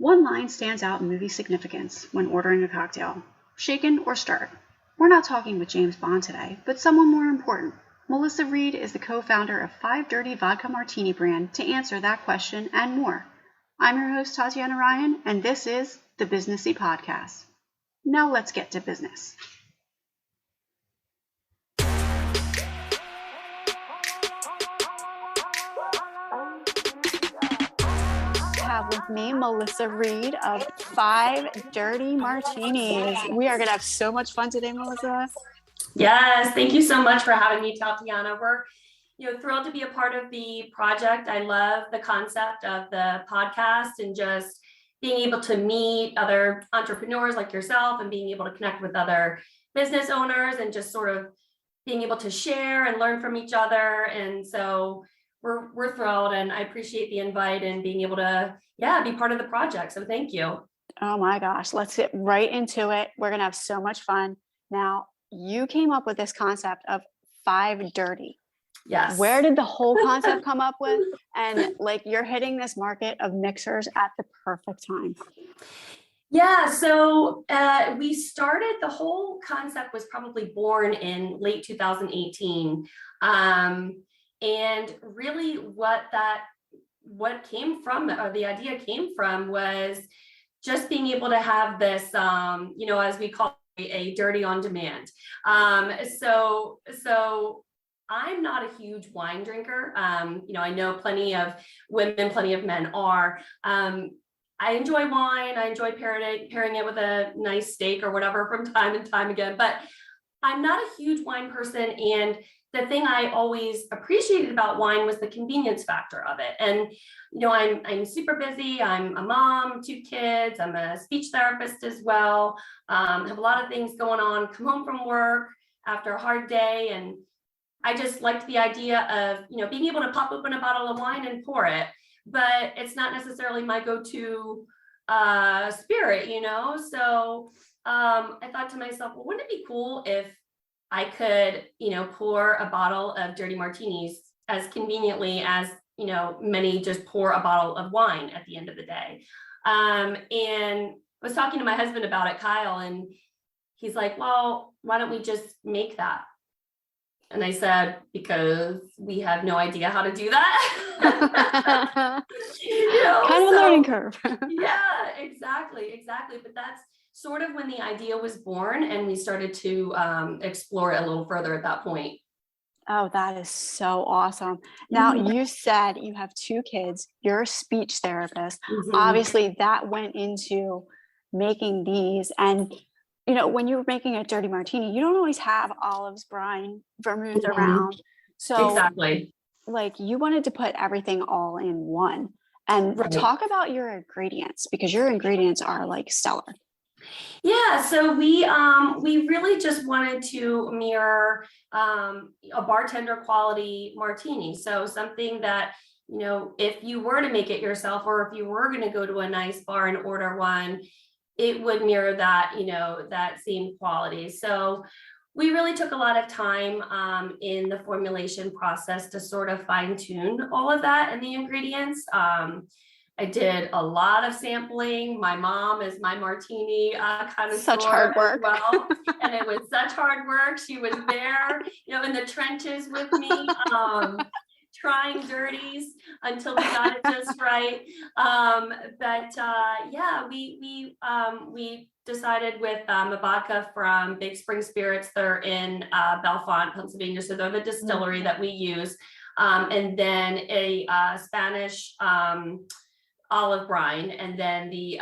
One line stands out in movie significance when ordering a cocktail: shaken or stirred. We're not talking with James Bond today, but someone more important. Melissa Reed is the co-founder of Five Dirty Vodka Martini brand to answer that question and more. I'm your host, Tatiana Ryann, and this is the Businessy Podcast. Now let's get to business. With me, Melissa Reed of Five Dirty Martinis. We are going to have so much fun today, Melissa. Yes, thank you so much for having me, Tatiana. We're thrilled to be a part of the project. I love the concept of the podcast and just being able to meet other entrepreneurs like yourself and being able to connect with other business owners and just sort of being able to share and learn from each other. And so we're thrilled, and I appreciate the invite and being able to, be part of the project. So thank you. Oh my gosh, let's get right into it. We're going to have so much fun. Now, you came up with this concept of Five Dirty. Yes. Where did the whole concept come up with? And you're hitting this market of mixers at the perfect time. Yeah, so we started, the whole concept was probably born in late 2018. And really what came from, or the idea came from, was just being able to have this, as we call it, a dirty on demand. So I'm not a huge wine drinker. I know plenty of women, plenty of men are. I enjoy wine. I enjoy pairing it with a nice steak or whatever from time and time again, but I'm not a huge wine person. And the thing I always appreciated about wine was the convenience factor of it. And, I'm super busy. I'm a mom, 2 kids. I'm a speech therapist as well. Have a lot of things going on, come home from work after a hard day. And I just liked the idea of, being able to pop open a bottle of wine and pour it, but it's not necessarily my go-to spirit, So I thought to myself, well, wouldn't it be cool if I could, pour a bottle of dirty martinis as conveniently as, many just pour a bottle of wine at the end of the day. And I was talking to my husband about it, Kyle, and he's like, well, why don't we just make that? And I said, because we have no idea how to do that. Kind of a learning curve. Yeah, exactly. But that's sort of when the idea was born, and we started to explore it a little further at that point. Oh, that is so awesome. Now, you said you have 2 kids, you're a speech therapist. Mm-hmm. Obviously, that went into making these. And, when you're making a dirty martini, you don't always have olives, brine, vermouth around. So exactly. You wanted to put everything all in one. And talk about your ingredients, because your ingredients are stellar. Yeah, so we really just wanted to mirror a bartender quality martini. So something that, if you were to make it yourself, or if you were going to go to a nice bar and order one, it would mirror that, that same quality. So we really took a lot of time in the formulation process to sort of fine tune all of that and the ingredients. I did a lot of sampling. My mom is my martini kind of such hard work. Well, and it was such hard work. She was there, in the trenches with me, trying dirties until we got it just right. We decided with a vodka from Big Spring Spirits. They're in Bellefonte, Pennsylvania, so they're the distillery that we use, and then a Spanish olive brine, and then the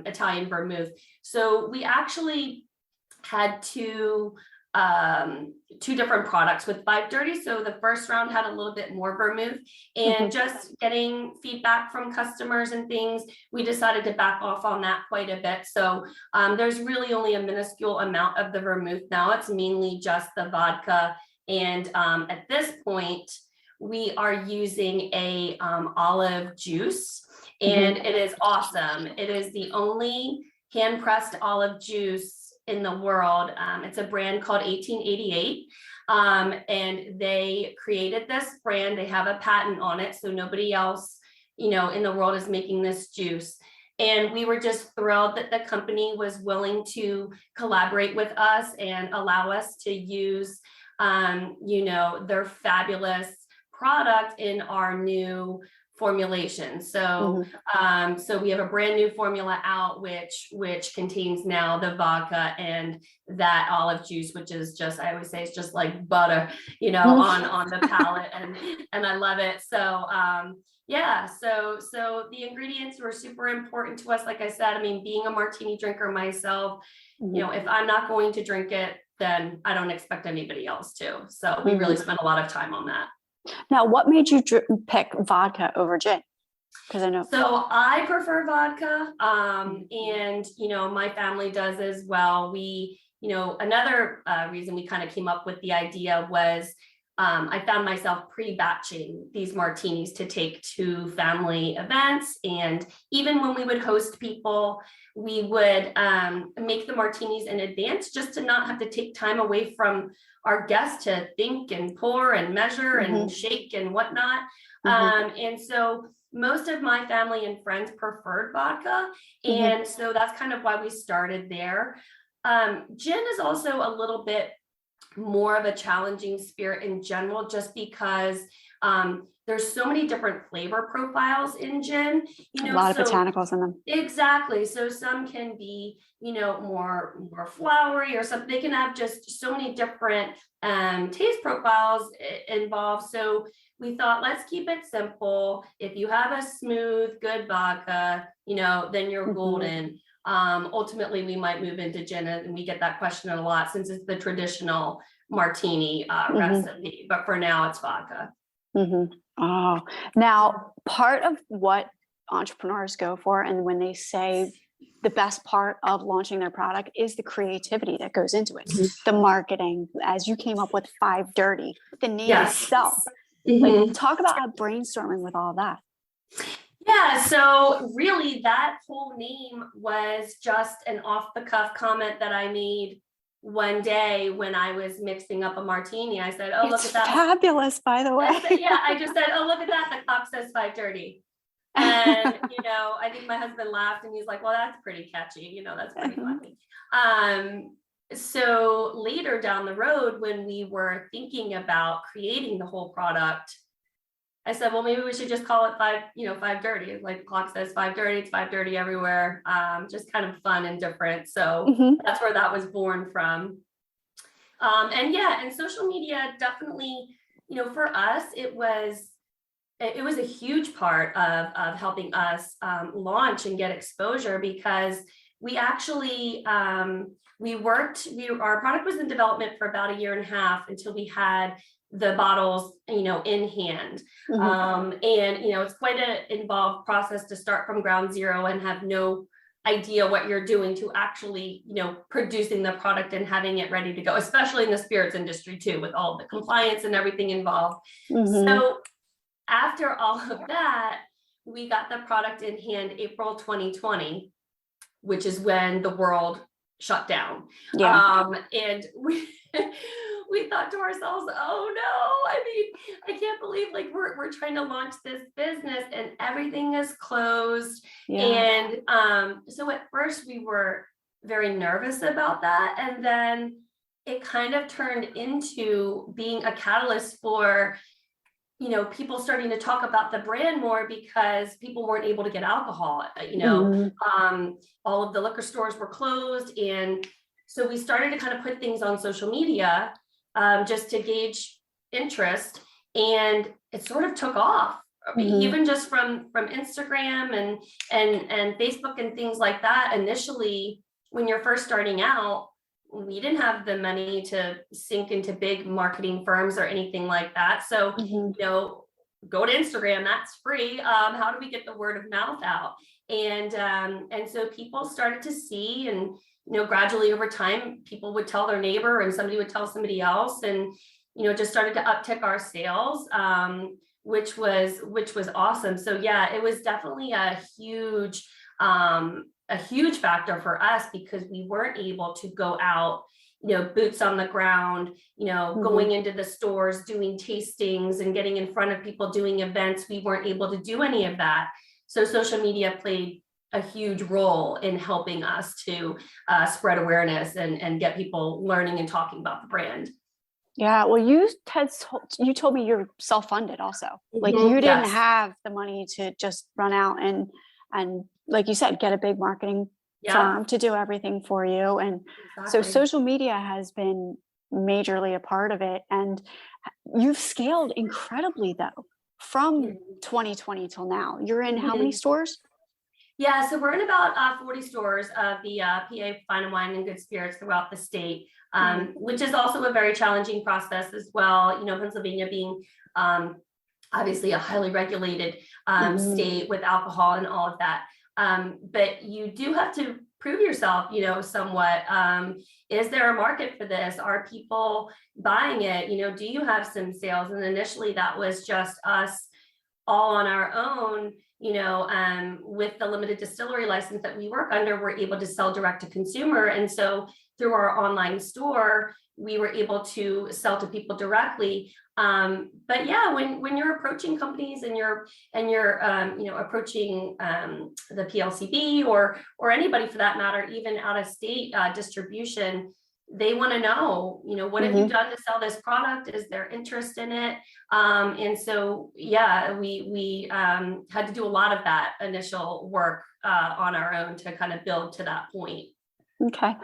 Italian vermouth. So we actually had two different products with Five Dirty. So the first round had a little bit more vermouth, and just getting feedback from customers and things, we decided to back off on that quite a bit. So there's really only a minuscule amount of the vermouth now. It's mainly just the vodka. And at this point, we are using a olive juice, and it is awesome. It is the only hand-pressed olive juice in the world. It's a brand called 1888, and they created this brand. They have a patent on it, so nobody else, in the world is making this juice. And we were just thrilled that the company was willing to collaborate with us and allow us to use, their fabulous product in our new formulation. So, so we have a brand new formula out, which contains now the vodka and that olive juice, which is just, I always say, it's just like butter, on the palate, and I love it. So, so the ingredients were super important to us. Like I said, I mean, being a martini drinker myself, if I'm not going to drink it, then I don't expect anybody else to. So we really spent a lot of time on that. Now, what made you pick vodka over gin? Because I know. So I prefer vodka, and my family does as well. We, another reason we kind of came up with the idea was I found myself pre-batching these martinis to take to family events, and even when we would host people, we would make the martinis in advance just to not have to take time away from our guests to think and pour and measure and shake and whatnot. And so most of my family and friends preferred vodka. And so that's kind of why we started there. Gin is also a little bit more of a challenging spirit in general, just because there's so many different flavor profiles in gin, a lot of botanicals in them. Exactly. So some can be, more flowery, or some, they can have just so many different taste profiles involved. So we thought, let's keep it simple. If you have a smooth, good vodka, then you're golden. Ultimately, we might move into gin, and we get that question a lot since it's the traditional martini recipe. But for now, it's vodka. Oh, now part of what entrepreneurs go for, and when they say the best part of launching their product, is the creativity that goes into it, the marketing. As you came up with 5 Dirty, the name itself. Like, talk about brainstorming with all that. Yeah, so really that whole name was just an off-the-cuff comment that I made one day when I was mixing up a martini. I said, look at that. Fabulous, by the way. I just said, look at that. The clock says 5 Dirty. And, I think my husband laughed and he's like, well, that's pretty catchy. That's pretty funny. So later down the road, when we were thinking about creating the whole product, I said, well, maybe we should just call it 5 Dirty. Like the clock says 5 Dirty, it's 5 Dirty everywhere. Just kind of fun and different. So that's where that was born from. And social media definitely, for us, it was a huge part of helping us launch and get exposure, because we actually, our product was in development for about 1.5 years until we had the bottles, in hand. And, it's quite an involved process to start from ground zero and have no idea what you're doing to actually, producing the product and having it ready to go, especially in the spirits industry too, with all the compliance and everything involved. So after all of that, we got the product in hand April 2020, which is when the world shut down. And we thought to ourselves, oh no, I mean, I can't believe we're trying to launch this business and everything is closed. And so at first we were very nervous about that. And then it kind of turned into being a catalyst for, people starting to talk about the brand more, because people weren't able to get alcohol, all of the liquor stores were closed. And so we started to kind of put things on social media, just to gauge interest, and it sort of took off. I mean, even just from Instagram and Facebook and things like that. Initially, when you're first starting out, we didn't have the money to sink into big marketing firms or anything like that. So, go to Instagram, that's free. How do we get the word of mouth out? And so people started to see, and gradually over time, people would tell their neighbor and somebody would tell somebody else, and just started to uptick our sales, which was awesome. So yeah, it was definitely a huge factor for us, because we weren't able to go out, boots on the ground, going into the stores, doing tastings and getting in front of people, doing events. We weren't able to do any of that. So social media played a huge role in helping us to spread awareness and get people learning and talking about the brand. Yeah, well, you told me you're self-funded also. Like you didn't Yes. have the money to just run out and like you said, get a big marketing firm to do everything for you. And so social media has been majorly a part of it. And you've scaled incredibly though, from 2020 till now. You're in how many stores? Yeah, so we're in about 40 stores of the PA Fine and Wine and Good Spirits throughout the state, which is also a very challenging process as well. You know, Pennsylvania being obviously a highly regulated state with alcohol and all of that. But you do have to prove yourself, you know, somewhat. Is there a market for this? Are people buying it? You know, do you have some sales? And initially that was just us all on our own. You know, with the limited distillery license that we work under, we're able to sell direct to consumer. And so through our online store, we were able to sell to people directly. But yeah, when you're approaching companies and you're you know, approaching the PLCB or anybody for that matter, even out of state distribution, they want to know, you know, what have you done to sell this product? Is there interest in it? And so, yeah, we had to do a lot of that initial work on our own to kind of build to that point. Okay.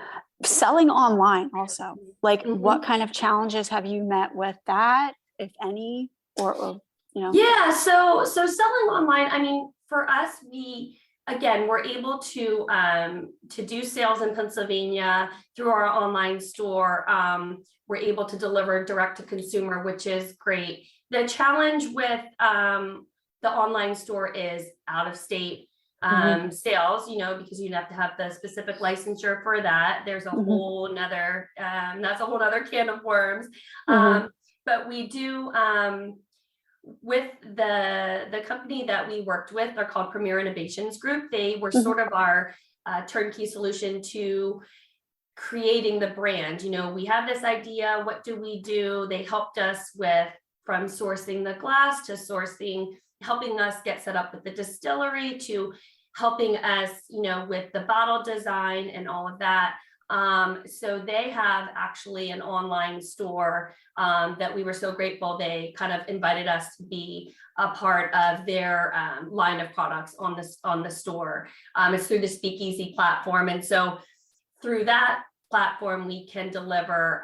Selling online also, like what kind of challenges have you met with that, if any, or you know? Yeah, so selling online, I mean, for us, we're able to do sales in Pennsylvania through our online store. We're able to deliver direct to consumer, which is great. The challenge with the online store is out of state sales, you know, because you have to have the specific licensure for that. There's a whole nother, that's a whole other can of worms. But we do, with the company that we worked with, they're called Premier Innovations Group. They were sort of our turnkey solution to creating the brand. You know, we have this idea, what do we do? They helped us with from sourcing the glass to sourcing, helping us get set up with the distillery to helping us, you know, with the bottle design and all of that. So they have actually an online store that we were so grateful they kind of invited us to be a part of their line of products on the store. It's through the Speakeasy platform, and so through that platform we can deliver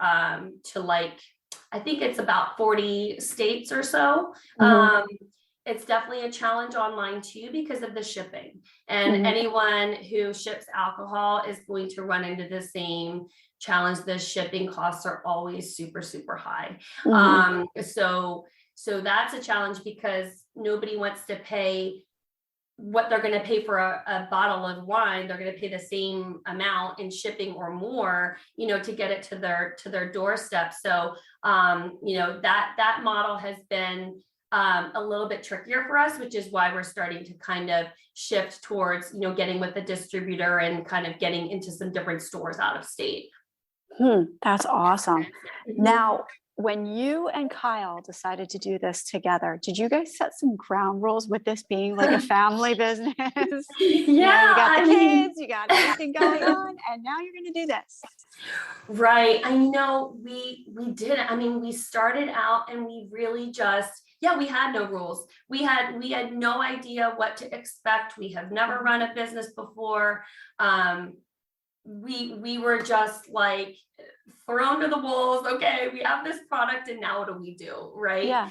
to, like, I think it's about 40 states or so. It's definitely a challenge online too because of the shipping, and anyone who ships alcohol is going to run into the same challenge. The shipping costs are always super, super high. So that's a challenge because nobody wants to pay what they're going to pay for a bottle of wine. They're going to pay the same amount in shipping or more, you know, to get it to their doorstep. So, you know, that model has been a little bit trickier for us, which is why we're starting to kind of shift towards, you know, getting with the distributor and kind of getting into some different stores out of state. That's awesome. Now, when you and Kyle decided to do this together, did you guys set some ground rules with this being like a family business? You know, you got the kids, you got everything going on, and now you're going to do this. Right. I know we did. I mean, we started out and we really just, we had no rules. We had no idea what to expect. We have never run a business before. We were just like thrown to the wolves. Okay, we have this product and now what do we do? Right. Yeah.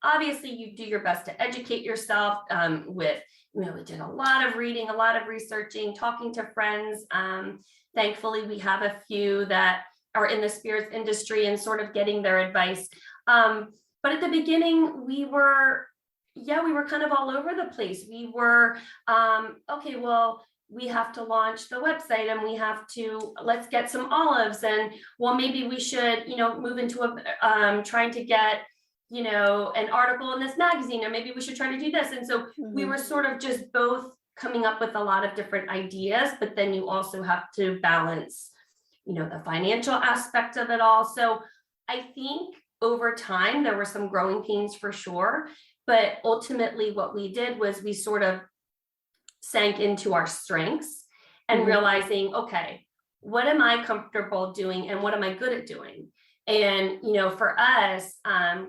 Obviously you do your best to educate yourself with, you know, we did a lot of reading, a lot of researching, talking to friends. Thankfully we have a few that are in the spirits industry and sort of getting their advice. But at the beginning we were kind of all over the place. We were, okay, well, we have to launch the website and let's get some olives, and well, maybe we should, you know, move into trying to get, you know, an article in this magazine, or maybe we should try to do this. And so we were sort of just both coming up with a lot of different ideas, but then you also have to balance, you know, the financial aspect of it all. So I think over time, there were some growing pains for sure, but ultimately what we did was we sort of sank into our strengths and realizing, okay, what am I comfortable doing and what am I good at doing? And, you know, for us,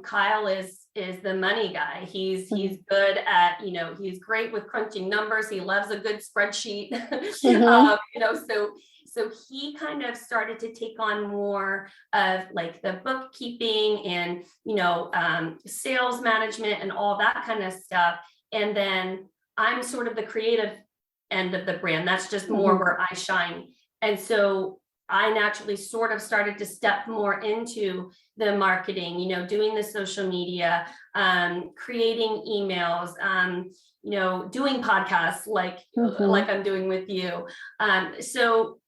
Kyle is the money guy. He's good at, you know, he's great with crunching numbers. He loves a good spreadsheet. You know, so he kind of started to take on more of like the bookkeeping and, you know, sales management and all that kind of stuff. And then I'm sort of the creative end of the brand. That's just more where I shine. And so I naturally sort of started to step more into the marketing, you know, doing the social media, creating emails, you know, doing podcasts like I'm doing with you. So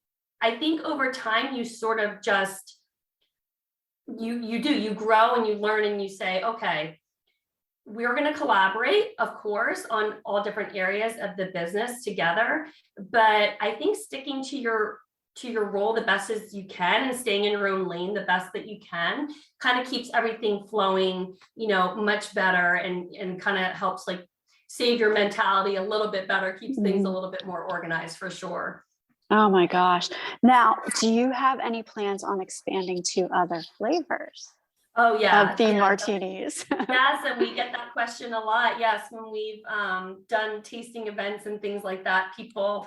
I think over time you sort of just, you grow and you learn and you say, okay, we're going to collaborate, of course, on all different areas of the business together. But I think sticking to your role the best as you can and staying in your own lane the best that you can kind of keeps everything flowing, you know, much better and kind of helps like save your mentality a little bit better, keeps things a little bit more organized for sure. Oh my gosh. Now, do you have any plans on expanding to other flavors? Oh yeah. Of the martinis. Yes, and we get that question a lot. Yes, when we've done tasting events and things like that, people,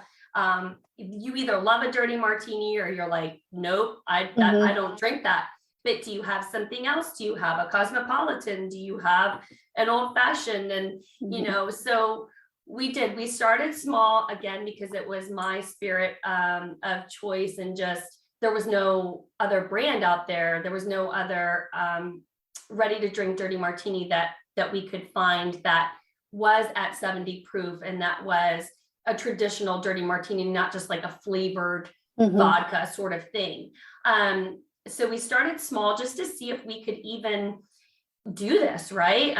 you either love a dirty martini or you're like, nope, I don't drink that. But do you have something else? Do you have a cosmopolitan? Do you have an old fashioned? And you know, so we started small again because it was my spirit of choice, and just there was no other brand out there. There was no other ready to drink dirty martini that we could find that was at 70 proof and that was a traditional dirty martini, not just like a flavored vodka sort of thing. So we started small just to see if we could even do this, right?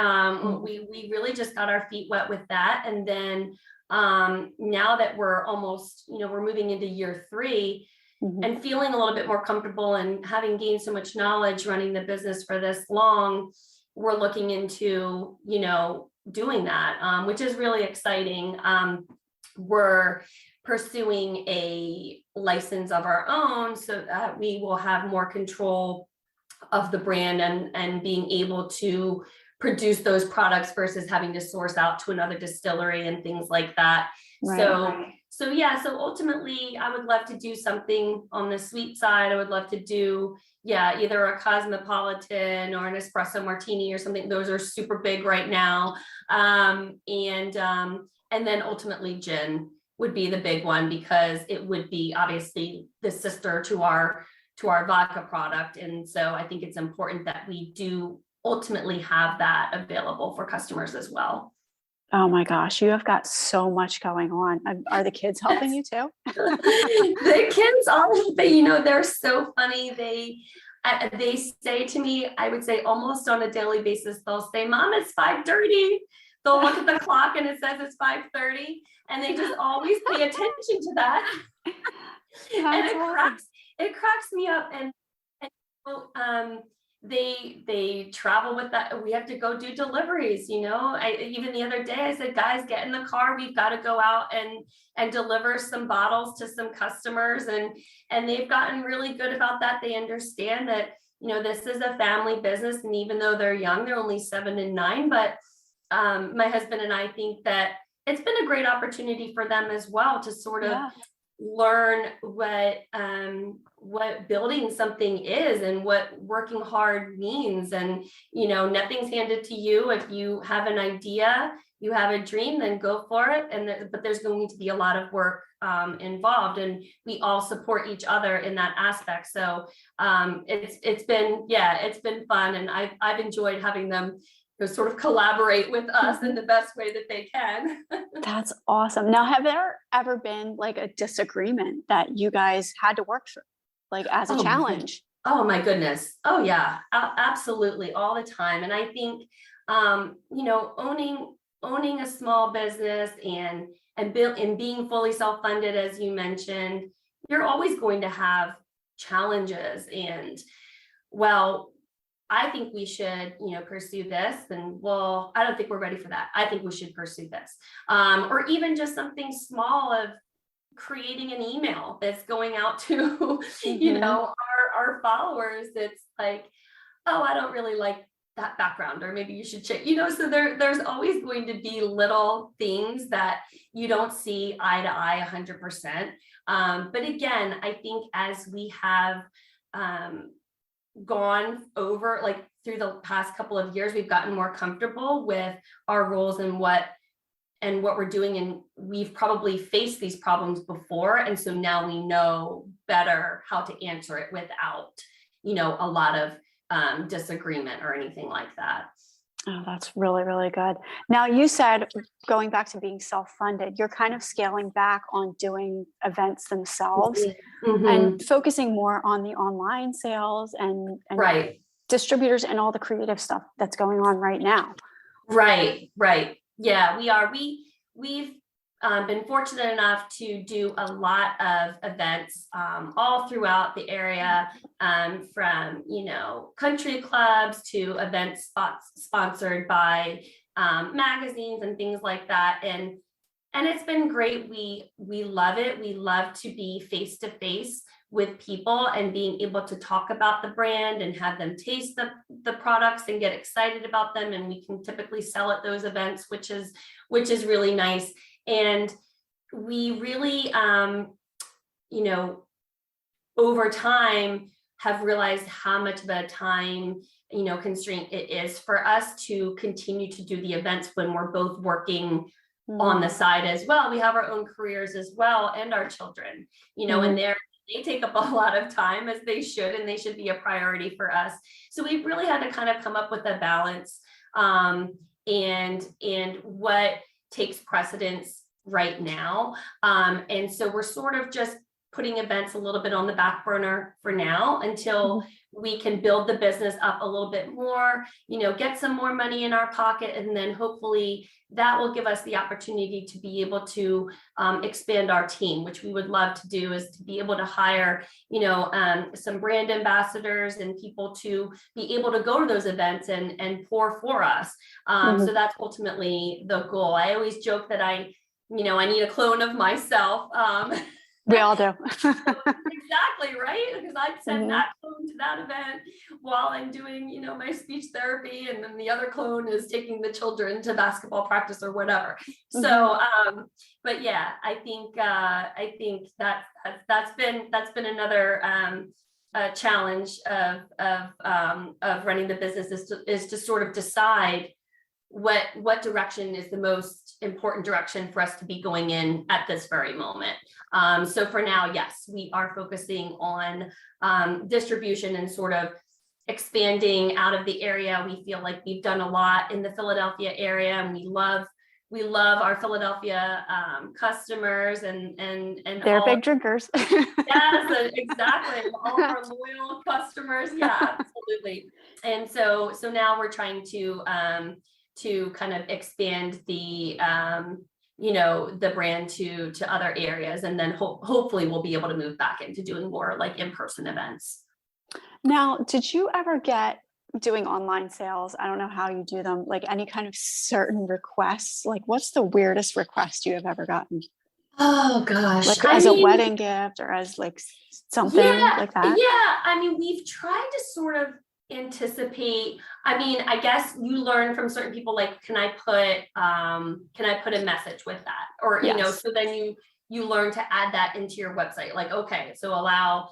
We really just got our feet wet with that. And then now that we're almost, you know, we're moving into year 3, and feeling a little bit more comfortable and having gained so much knowledge running the business for this long, we're looking into, you know, doing that, which is really exciting. We're pursuing a license of our own so that we will have more control of the brand and being able to produce those products versus having to source out to another distillery and things like that. Right. So yeah, so ultimately I would love to do something on the sweet side. I would love to do, yeah, either a cosmopolitan or an espresso martini or something. Those are super big right now. And then ultimately gin would be the big one because it would be obviously the sister to our vodka product. And so I think it's important that we do ultimately have that available for customers as well. Oh my gosh, you have got so much going on. Are the kids helping you too? The kids are, you know, they're so funny. They say to me, I would say almost on a daily basis, they'll say, Mom, it's 5:30. They'll look at the clock and it says it's 5:30. And they just always pay attention to that. And it cracks me up. And they travel with that. We have to go do deliveries, you know. Even the other day I said, guys, get in the car, we've got to go out and deliver some bottles to some customers, and they've gotten really good about that. They understand that, you know, this is a family business, and even though they're young, they're only 7 and 9, but my husband and I think that it's been a great opportunity for them as well to sort of learn what building something is and what working hard means. And, you know, nothing's handed to you. If you have an idea, you have a dream, then go for it. But there's going to be a lot of work involved, and we all support each other in that aspect. So it's been fun, and I've enjoyed having them sort of collaborate with us in the best way that they can. That's awesome. Now, have there ever been like a disagreement that you guys had to work through, like as a challenge? Oh my goodness. Oh yeah, absolutely, all the time. And I think, you know, owning a small business and being fully self-funded, as you mentioned, you're always going to have challenges. And well, I think we should, pursue this, then, well, I don't think we're ready for that. I think we should pursue this. Or even just something small of creating an email that's going out to, our followers. It's like, oh, I don't really like that background, or maybe you should check, so there's always going to be little things that you don't see eye to eye 100%. But again, I think as we have gone over, like through the past couple of years, we've gotten more comfortable with our roles and what we're doing. And we've probably faced these problems before. And so now we know better how to answer it without, a lot of disagreement or anything like that. Oh, that's really, really good. Now, you said, going back to being self-funded, you're kind of scaling back on doing events themselves and focusing more on the online sales and right. distributors and all the creative stuff that's going on right now. Right. Yeah, we are. We've been fortunate enough to do a lot of events all throughout the area, from country clubs to events sponsored by magazines and things like that, and it's been great. We love it. We love to be face to face with people and being able to talk about the brand and have them taste the products and get excited about them, and we can typically sell at those events, which is really nice. And we really, over time have realized how much of a time, constraint it is for us to continue to do the events when we're both working on the side as well. We have our own careers as well, and our children, and they take up a lot of time, as they should, and they should be a priority for us. So we've really had to kind of come up with a balance, and what takes precedence right now. And so we're sort of just putting events a little bit on the back burner for now until we can build the business up a little bit more, get some more money in our pocket. And then hopefully that will give us the opportunity to be able to expand our team, which we would love to do, is to be able to hire, some brand ambassadors and people to be able to go to those events and pour for us. So that's ultimately the goal. I always joke that I need a clone of myself. We all do. Exactly, right? Because I'd send that clone to that event while I'm doing, my speech therapy, and then the other clone is taking the children to basketball practice or whatever. So, but yeah, I think that's been another challenge of running the business, is to sort of decide what direction is the most important direction for us to be going in at this very moment. So for now, yes, we are focusing on distribution and sort of expanding out of the area. We feel like we've done a lot in the Philadelphia area, and we love our Philadelphia customers and they're big drinkers. Yes, exactly. All of our loyal customers. Yeah, absolutely. And so now we're trying to kind of expand the the brand to other areas, and then hopefully we'll be able to move back into doing more like in-person events. Now, did you ever get, doing online sales, I don't know how you do them, like any kind of certain requests? Like, what's the weirdest request you have ever gotten? Oh gosh, like as a wedding gift, or as like something like that? Yeah, I mean, we've tried to sort of anticipate. I mean, I guess you learn from certain people, like, can I put a message with that? Or, so then you learn to add that into your website. Like, okay, so allow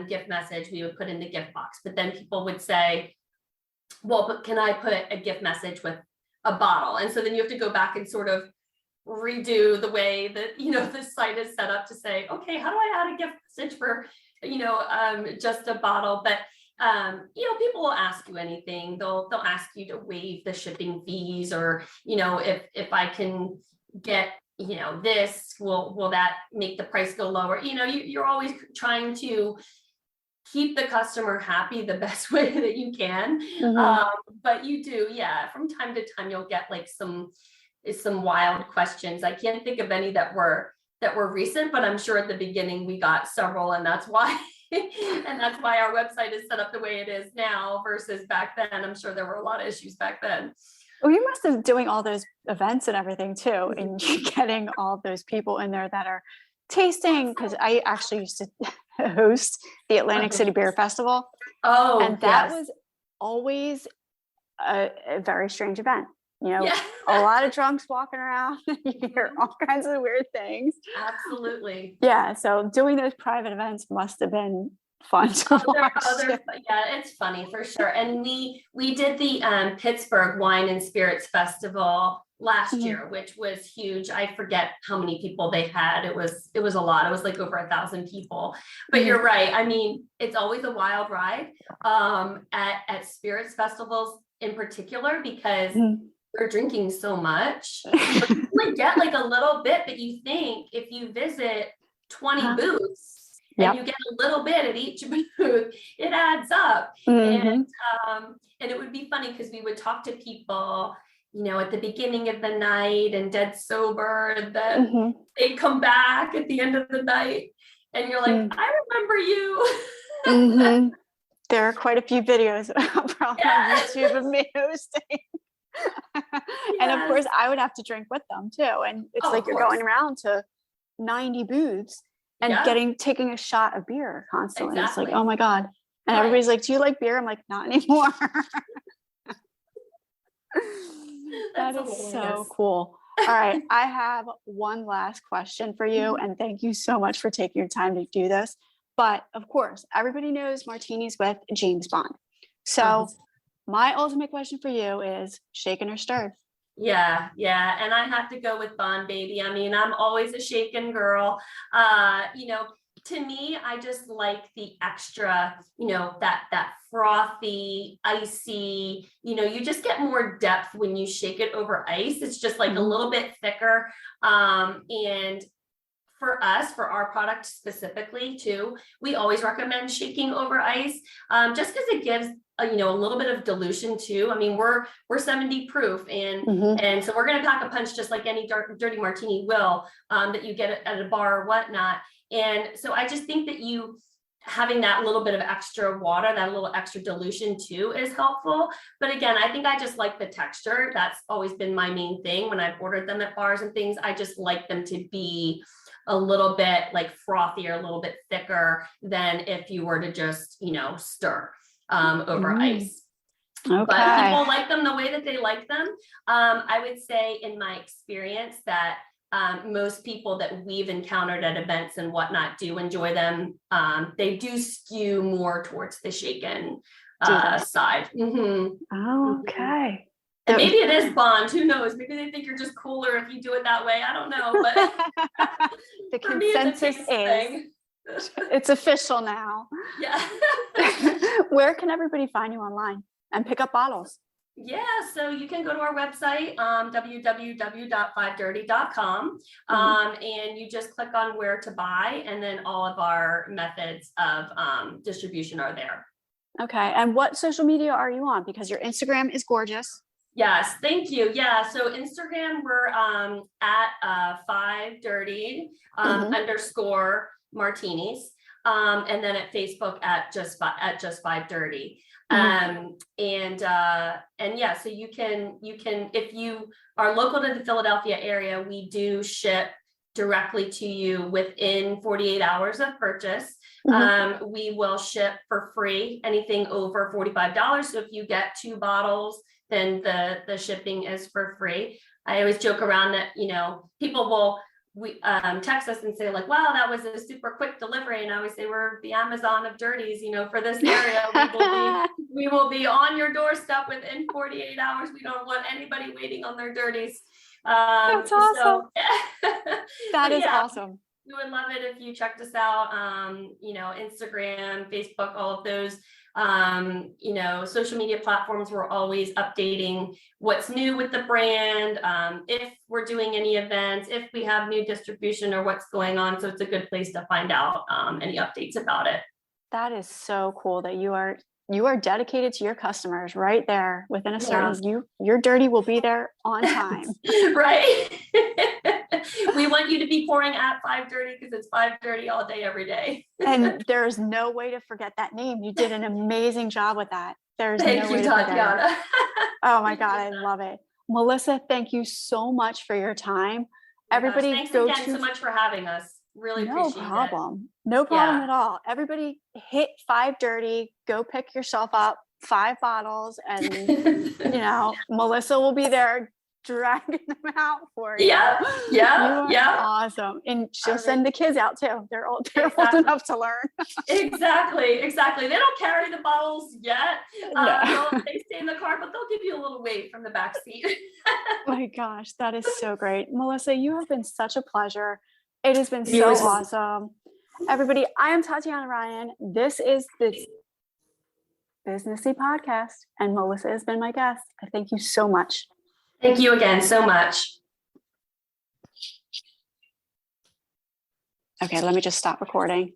gift message, we would put in the gift box. But then people would say, well, but can I put a gift message with a bottle? And so then you have to go back and sort of redo the way that, the site is set up to say, okay, how do I add a gift message for, just a bottle? But people will ask you anything. They'll ask you to waive the shipping fees, or, if I can get, this, will that make the price go lower? You're always trying to keep the customer happy the best way that you can. But you do, from time to time, you'll get like some wild questions. I can't think of any that were recent, but I'm sure at the beginning we got several, and that's why And that's why our website is set up the way it is now versus back then. I'm sure there were a lot of issues back then. Well, you must have doing all those events and everything too, and getting all those people in there that are tasting, because I actually used to host the Atlantic City Beer Festival. Oh, and that was always a very strange event. You know, a lot of drunks walking around. You hear all kinds of weird things. Absolutely. Yeah. So doing those private events must have been fun to watch. Yeah, it's funny for sure. And we did the Pittsburgh Wine and Spirits Festival last year, which was huge. I forget how many people they had. It was a lot. It was like over 1,000 people. But you're right. I mean, it's always a wild ride at spirits festivals in particular, because we're drinking so much. You only get like a little bit, but you think if you visit 20 booths and you get a little bit at each booth, it adds up. And it would be funny because we would talk to people, you know, at the beginning of the night and dead sober, and then they'd come back at the end of the night and you're like, I remember you. There are quite a few videos probably on YouTube of me hosting. And of course I would have to drink with them too. And it's like you're going around to 90 booths and taking a shot of beer constantly. It's like, oh my God. And everybody's like, do you like beer? I'm like, not anymore. That is so cool. All right. I have one last question for you. And thank you so much for taking your time to do this. But of course, everybody knows Martini's with James Bond. So my ultimate question for you is shaken or stirred? Yeah. And I have to go with Bond, baby. I mean, I'm always a shaken girl. You know, to me, I just like the extra, you know, that frothy, icy, you know, you just get more depth when you shake it over ice. It's just like a little bit thicker. And for us, for our product specifically too, we always recommend shaking over ice, just because it gives you know, a little bit of dilution too. I mean, we're 70 proof, and so we're going to pack a punch just like any dirty martini will, that you get at a bar or whatnot. And so I just think that you having that little bit of extra water, that little extra dilution too, is helpful. But again, I think I just like the texture. That's always been my main thing when I've ordered them at bars and things. I just like them to be a little bit like frothier, a little bit thicker than if you were to just, you know, stir over ice. But people like them the way that they like them. I would say in my experience that most people that we've encountered at events and whatnot do enjoy them. They do skew more towards the shaken side. Okay. And maybe it is Bond, who knows? Maybe they think you're just cooler if you do it that way. I don't know, but the consensus is it's official now. Yeah. Where can everybody find you online and pick up bottles? Yeah, so you can go to our website, www.fivedirty.com, and you just click on where to buy, and then all of our methods of distribution are there. Okay, and what social media are you on? Because your Instagram is gorgeous. Yes, thank you. Yeah, so Instagram, we're at 5dirty _ martinis, and then at Facebook at just 5dirty. And yeah, so you can, if you are local to the Philadelphia area, we do ship directly to you within 48 hours of purchase. We will ship for free anything over $45. So if you get 2 bottles, then the shipping is for free. I always joke around that, you know, people will text us and say like, wow, that was a super quick delivery. And I always say we're the Amazon of dirties, you know, for this area. We will be on your doorstep within 48 hours. We don't want anybody waiting on their dirties. That's awesome. That is awesome. We would love it if you checked us out. You know, Instagram, Facebook, all of those, you know, social media platforms. We're always updating what's new with the brand, if we're doing any events, if we have new distribution or what's going on. So it's a good place to find out any updates about it. That is so cool that you are you are dedicated to your customers right there within a certain, your dirty will be there on time. Right. We want you to be pouring at 5:30 because it's 5:30 all day, every day. And there's no way to forget that name. You did an amazing job with that. There's Thank no you, way to forget Tatiana. it. Oh my God, I love it. Melissa, thank you so much for your time. Everybody, thanks again so much for having us. Really appreciate it. No problem at all. Everybody hit 5:30, go pick yourself up 5 bottles, and Melissa will be there dragging them out for you. Yeah. Awesome. And she'll send the kids out too. They're old enough to learn. Exactly. They don't carry the bottles yet. They stay in the car, but they'll give you a little weight from the back seat. My gosh, that is so great. Melissa, you have been such a pleasure. It has been so awesome. Everybody, I am Tatiana Ryann. This is the Businessy Podcast, and Melissa has been my guest. I thank you so much. Thank you again so much. Okay, let me just stop recording.